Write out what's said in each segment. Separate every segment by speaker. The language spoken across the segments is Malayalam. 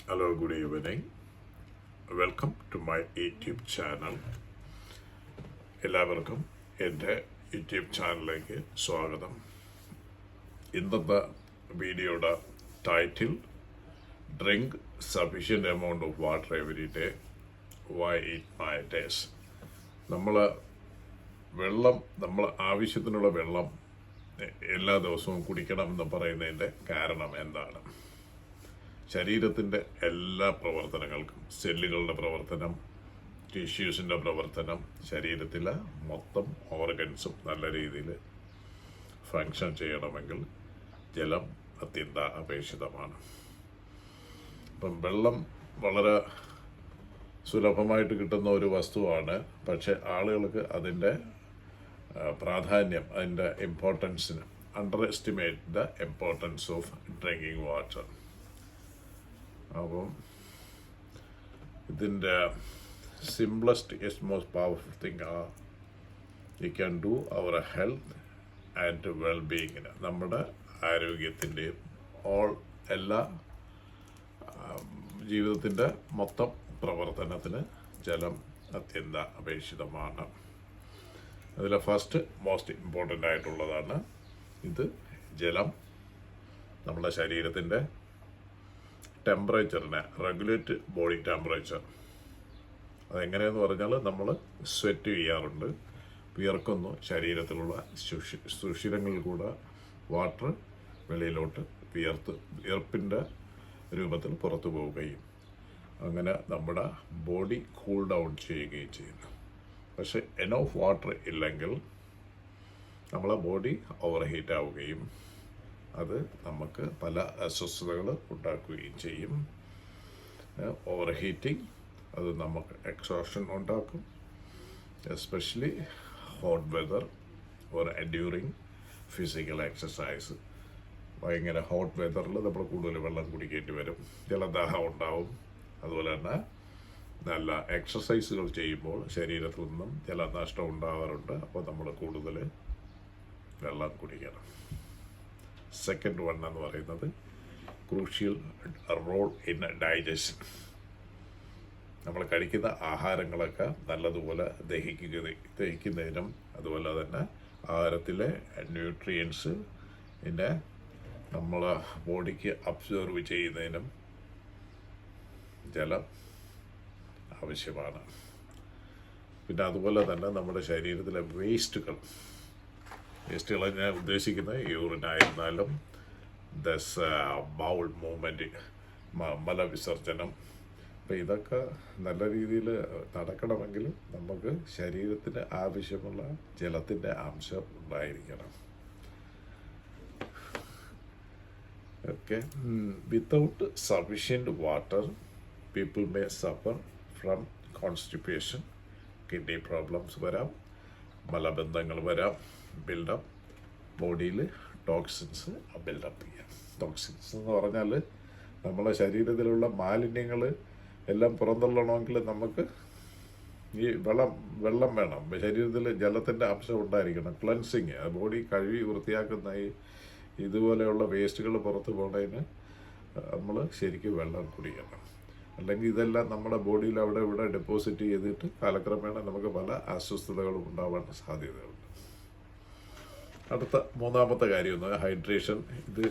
Speaker 1: Hello, good evening. Welcome to my YouTube channel. എല്ലാവർക്കും എൻ്റെ യൂട്യൂബ് ചാനലിലേക്ക് സ്വാഗതം. ഇന്നത്തെ വീഡിയോയുടെ title drink sufficient amount of water every day why it matters. നമ്മൾ ആവശ്യത്തിനുള്ള വെള്ളം എല്ലാ ദിവസവും കുടിക്കണം എന്ന് പറയുന്നതിൻ്റെ കാരണം എന്താണ്? ശരീരത്തിൻ്റെ എല്ലാ പ്രവർത്തനങ്ങൾക്കും, സെല്ലുകളുടെ പ്രവർത്തനം, ടിഷ്യൂസിൻ്റെ പ്രവർത്തനം, ശരീരത്തിലെ മൊത്തം ഓർഗൻസും നല്ല രീതിയിൽ ഫങ്ഷൻ ചെയ്യണമെങ്കിൽ ജലം അത്യന്താപേക്ഷിതമാണ്. അപ്പം വെള്ളം വളരെ സുലഭമായിട്ട് കിട്ടുന്ന ഒരു വസ്തുവാണ്. പക്ഷേ ആളുകൾക്ക് അതിൻ്റെ പ്രാധാന്യം, അതിൻ്റെ ഇമ്പോർട്ടൻസിന് underestimate the importance of drinking water. അപ്പം ഇതിൻ്റെ simplest yet most powerful thing you can do our health and വെൽബീയിങ്ങിന്, നമ്മുടെ ആരോഗ്യത്തിൻ്റെയും എല്ലാ ജീവിതത്തിൻ്റെ മൊത്തം പ്രവർത്തനത്തിന് ജലം അത്യന്താപേക്ഷിതമാണ്. അതിൽ ഫസ്റ്റ് മോസ്റ്റ് ഇമ്പോർട്ടൻ്റ് ആയിട്ടുള്ളതാണ് ഇത്. ജലം നമ്മുടെ ശരീരത്തിൻ്റെ ടെമ്പറേച്ചറിനെ റെഗുലേറ്റ് ബോഡി ടെമ്പറേച്ചർ. അതെങ്ങനെയെന്ന് പറഞ്ഞാൽ നമ്മൾ സ്വെറ്റ് ചെയ്യാറുണ്ട്, വിയർക്കുന്നു, ശരീരത്തിലുള്ള സുഷിരങ്ങളിൽ കൂടെ വാട്ടർ വെളിയിലോട്ട് വിയർപ്പിൻ്റെ രൂപത്തിൽ പുറത്തു പോവുകയും അങ്ങനെ നമ്മുടെ ബോഡി കൂൾ ഡൗൺ ചെയ്യുകയും ചെയ്യുന്നു. പക്ഷെ എനഫ് വാട്ടർ ഇല്ലെങ്കിൽ നമ്മളെ ബോഡി ഓവർ ഹീറ്റ് ആവുകയും അത് നമുക്ക് പല അസ്വസ്ഥതകൾ ഉണ്ടാക്കുകയും ചെയ്യും. ഓവർ ഹീറ്റിംഗ് അത് നമുക്ക് എക്സോഷൻ ഉണ്ടാക്കും, especially hot weather or enduring physical exercise. ഭയങ്കര ഹോട്ട് വെതറിൽ നമ്മൾ കൂടുതൽ വെള്ളം കുടിക്കേണ്ടി വരും, ജലദാഹം ഉണ്ടാവും. അതുപോലെ തന്നെ നല്ല എക്സസൈസുകൾ ചെയ്യുമ്പോൾ ശരീരത്തിൽ നിന്നും ജലനഷ്ടം ഉണ്ടാകാറുണ്ട്. അപ്പോൾ നമ്മൾ കൂടുതൽ വെള്ളം കുടിക്കണം. സെക്കൻഡ് വൺ എന്ന് പറയുന്നത് ക്രൂഷ്യൽ റോൾ ഇൻ ഡൈജഷൻ. നമ്മൾ കഴിക്കുന്ന ആഹാരങ്ങളൊക്കെ നല്ലതുപോലെ ദഹിക്കുന്നതിനും അതുപോലെ തന്നെ ആഹാരത്തിലെ ന്യൂട്രിയൻസ് പിന്നെ നമ്മളെ ബോഡിക്ക് അബ്സോർവ് ചെയ്യുന്നതിനും ജലം ആവശ്യമാണ്. പിന്നെ അതുപോലെ തന്നെ നമ്മുടെ ശരീരത്തിലെ വേസ്റ്റുകൾ ഞാൻ ഉദ്ദേശിക്കുന്നത് യൂറിനായിരുന്നാലും ബൗൾ മൂവ്മെൻറ്റ്, മലവിസർജനം. അപ്പോൾ ഇതൊക്കെ നല്ല രീതിയിൽ നടക്കണമെങ്കിൽ നമുക്ക് ശരീരത്തിന് ആവശ്യമുള്ള ജലത്തിൻ്റെ അംശം ഉണ്ടായിരിക്കണം. Okay, without sufficient water people may suffer from constipation, kidney problems വരാം, മലബന്ധങ്ങൾ വരാം, ബിൽഡപ്പ് ബോഡിയിൽ ടോക്സിൻസ് ബിൽഡപ്പ് ചെയ്യാം. ടോക്സിൻസ് എന്ന് പറഞ്ഞാൽ നമ്മളെ ശരീരത്തിലുള്ള മാലിന്യങ്ങൾ എല്ലാം പുറന്തള്ളണമെങ്കിൽ നമുക്ക് ഈ വെള്ളം വേണം. ശരീരത്തിൽ ജലത്തിൻ്റെ അംശം ഉണ്ടായിരിക്കണം. ക്ലൻസിങ്, ബോഡി കഴുകി വൃത്തിയാക്കുന്ന ഇതുപോലെയുള്ള വേസ്റ്റുകൾ പുറത്ത് പോകുന്നതിന് നമ്മൾ ശരിക്കും വെള്ളം കുടിക്കണം. അല്ലെങ്കിൽ ഇതെല്ലാം നമ്മുടെ ബോഡിയിൽ അവിടെ ഇവിടെ ഡെപ്പോസിറ്റ് ചെയ്തിട്ട് കാലക്രമേണ നമുക്ക് പല അസ്വസ്ഥതകളും ഉണ്ടാവാൻ സാധ്യതയുണ്ട്. അടുത്ത മൂന്നാമത്തെ കാര്യം ഹൈഡ്രേഷൻ. ഇത്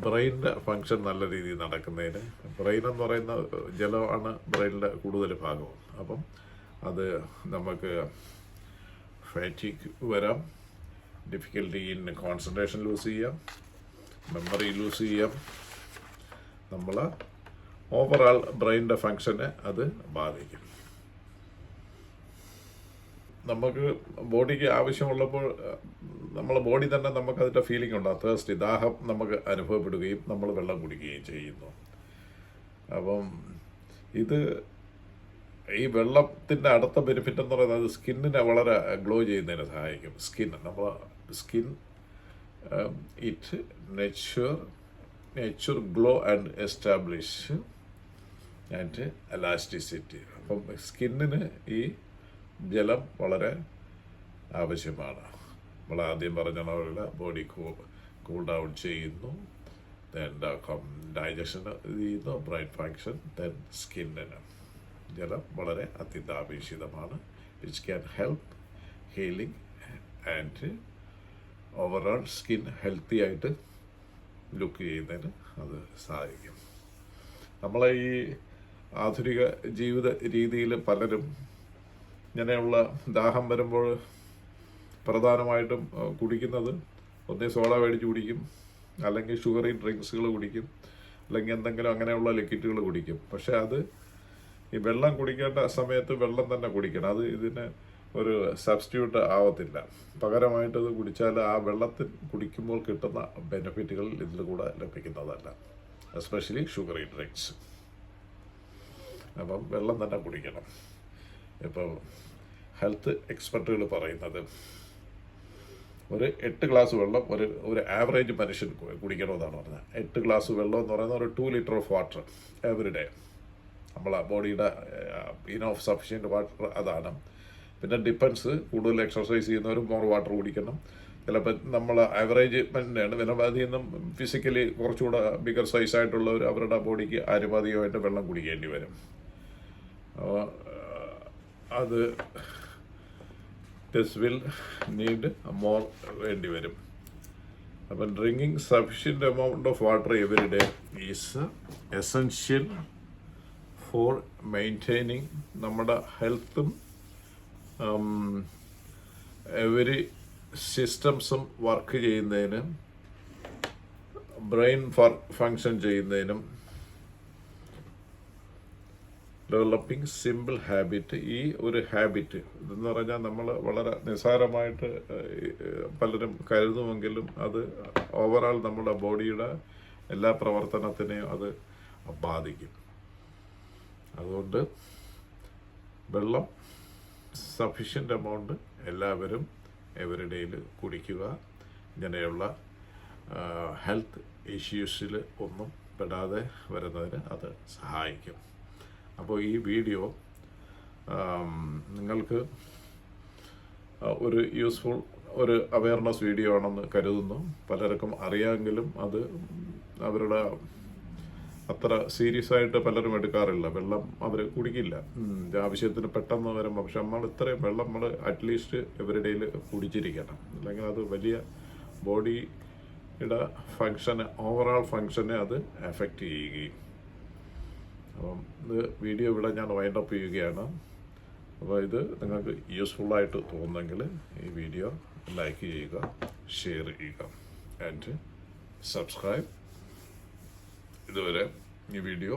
Speaker 1: ബ്രെയിനിൻ്റെ ഫങ്ഷൻ നല്ല രീതിയിൽ നടക്കുന്നതിന്, ബ്രെയിൻ എന്ന് പറയുന്ന ജലമാണ് ബ്രെയിനിൻ്റെ കൂടുതൽ ഭാഗവും. അപ്പം അത് നമുക്ക് ഫാറ്റിക് വരാം, ഡിഫിക്കൽട്ടി ഇൻ കോൺസെൻട്രേഷൻ ലൂസ് ചെയ്യാം, മെമ്മറി ലൂസ് ചെയ്യാം. നമ്മൾ ഓവറാൾ ബ്രെയിനിൻ്റെ ഫങ്ഷനെ അത് ബാധിക്കും. നമുക്ക് ബോഡിക്ക് ആവശ്യമുള്ളപ്പോൾ നമ്മളെ ബോഡി തന്നെ നമുക്ക് അതിൻ്റെ ഫീലിംഗ് ഉണ്ടാകും. തേഴ്സ്റ്റി, ദാഹം നമുക്ക് അനുഭവപ്പെടുകയും നമ്മൾ വെള്ളം കുടിക്കുകയും ചെയ്യുന്നു. അപ്പം ഈ വെള്ളത്തിൻ്റെ അടുത്ത ബെനിഫിറ്റ് എന്ന് പറയുന്നത് സ്കിന്നിനെ വളരെ ഗ്ലോ ചെയ്യുന്നതിന് സഹായിക്കും. Skin it nature glow and establish and elasticity. അപ്പം സ്കിന്നിന് ഈ ജലം വളരെ ആവശ്യമാണ്. നമ്മൾ ആദ്യം പറഞ്ഞ പോലെ ബോഡി കൂൾ ഡൗൺ ചെയ്യുന്നു, ദെൻ ഡൈജഷന് ഇത് ചെയ്യുന്നു, ബ്രെയിൻ ഫങ്ഷൻ, ദെൻ സ്കിന്നിന് ജലം വളരെ അത്യന്താപേക്ഷിതമാണ്. Which can help healing and overall skin healthy ആയിട്ട് ലുക്ക് ചെയ്യുന്നതിന് അത് സഹായിക്കും. നമ്മളെ ഈ ആധുനിക ജീവിത രീതിയിൽ പലരും ഇങ്ങനെയുള്ള ദാഹം വരുമ്പോൾ പ്രധാനമായിട്ടും കുടിക്കുന്നത് ഒന്നേ സോഡ മേടിച്ച് കുടിക്കും, അല്ലെങ്കിൽ ഷുഗറി ഡ്രിങ്ക്സുകൾ കുടിക്കും, അല്ലെങ്കിൽ എന്തെങ്കിലും അങ്ങനെയുള്ള ലിക്വിഡുകൾ കുടിക്കും. പക്ഷേ അത് ഈ വെള്ളം കുടിക്കേണ്ട സമയത്ത് വെള്ളം തന്നെ കുടിക്കണം. അത് ഇതിന് ഒരു സബ്സ്റ്റിറ്റ്യൂട്ട് ആവത്തില്ല. പകരമായിട്ടത് കുടിച്ചാൽ ആ വെള്ളത്തിൽ കുടിക്കുമ്പോൾ കിട്ടുന്ന ബെനിഫിറ്റുകൾ ഇതിൽ കൂടെ ലഭിക്കുന്നതല്ല, എസ്പെഷ്യലി ഷുഗറി ഡ്രിങ്ക്സ്. അപ്പം വെള്ളം തന്നെ കുടിക്കണം. ഇപ്പോൾ ഹെൽത്ത് എക്സ്പെർട്ടുകൾ പറയുന്നത് ഒരു 8 ഗ്ലാസ് വെള്ളം ഒരു ആവറേജ് മനുഷ്യൻ കുടിക്കണമെന്നാണ് പറഞ്ഞത്. 8 ഗ്ലാസ് വെള്ളം എന്ന് പറയുന്നത് ഒരു 2 litre of water every day. നമ്മളെ ബോഡിയുടെ ഇനഫ് സഫിഷ്യൻറ്റ് വാട്ടർ അതാണ്. പിന്നെ ഡിപ്പെൻസ്, കൂടുതൽ എക്സർസൈസ് ചെയ്യുന്നവർ മോർ വാട്ടർ കുടിക്കണം. ചിലപ്പോൾ നമ്മൾ ആവറേജ് തന്നെയാണ്. പിന്നെ അതിൽ നിന്നും ഫിസിക്കലി കുറച്ചുകൂടെ ബിഗർ സൈസായിട്ടുള്ളവർ അവരുടെ ബോഡിക്ക് ആനുപാതികമായിട്ട് വെള്ളം കുടിക്കേണ്ടി വരും. അത് ദിസ് വിൽ നീഡ് മോർ വേണ്ടി വരും. അപ്പം drinking sufficient amount of water every day is essential for maintaining നമ്മുടെ ഹെൽത്തും എവരി സിസ്റ്റംസും വർക്ക് ചെയ്യുന്നതിനും ബ്രെയിൻ ഫങ്ഷൻ ചെയ്യുന്നതിനും ഡെവലപ്പിംഗ് സിമ്പിൾ ഹാബിറ്റ്. ഈ ഒരു ഹാബിറ്റ് ഇതെന്ന് പറഞ്ഞാൽ നമ്മൾ വളരെ നിസ്സാരമായിട്ട് പലരും കരുതുമെങ്കിലും അത് ഓവറാൾ നമ്മുടെ ബോഡിയുടെ എല്ലാ പ്രവർത്തനത്തിനെയും അത് ബാധിക്കും. അതുകൊണ്ട് വെള്ളം സഫിഷ്യൻ്റ് എമൗണ്ട് എല്ലാവരും എവരിഡേയിൽ കുടിക്കുക. ഇങ്ങനെയുള്ള ഹെൽത്ത് ഇഷ്യൂസിൽ ഒന്നും പെടാതെ വരുന്നതിന് അത് സഹായിക്കും. അപ്പോൾ ഈ വീഡിയോ നിങ്ങൾക്ക് ഒരു യൂസ്ഫുൾ ഒരു അവയർനെസ് വീഡിയോ ആണെന്ന് കരുതുന്നു. പലർക്കും അറിയാമെങ്കിലും അത് അവരുടെ അത്ര സീരിയസ് ആയിട്ട് പലരും എടുക്കാറില്ല. വെള്ളം അവർ കുടിക്കില്ല ആവശ്യത്തിന് പെട്ടെന്ന് വരുമ്പോൾ. പക്ഷെ നമ്മൾ ഇത്രയും വെള്ളം നമ്മൾ അറ്റ്ലീസ്റ്റ് എവരിഡേയിൽ കുടിച്ചിരിക്കണം. അല്ലെങ്കിൽ അത് വലിയ ബോഡിയുടെ ഫങ്ഷന്, ഓവറോൾ ഫങ്ഷനെ അത് എഫക്റ്റ് ചെയ്യുകയും. അപ്പം ഇത് വീഡിയോ ഇവിടെ ഞാൻ വൈൻഡപ്പ് ചെയ്യുകയാണ്. അപ്പോൾ ഇത് നിങ്ങൾക്ക് യൂസ്ഫുള്ളായിട്ട് തോന്നുന്നെങ്കിൽ ഈ വീഡിയോ ലൈക്ക് ചെയ്യുക, ഷെയർ ചെയ്യുക ആൻഡ് സബ്സ്ക്രൈബ്. ഇതുവരെ ഈ വീഡിയോ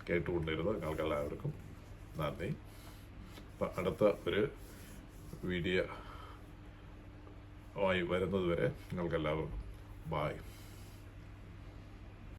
Speaker 1: കേട്ടുകൊണ്ടിരുന്ന നിങ്ങൾക്ക് എല്ലാവർക്കും നന്ദി. അപ്പം അടുത്ത ഒരു വീഡിയോ ആയി വരുന്നത് വരെ നിങ്ങൾക്കെല്ലാവർക്കും ബായ്.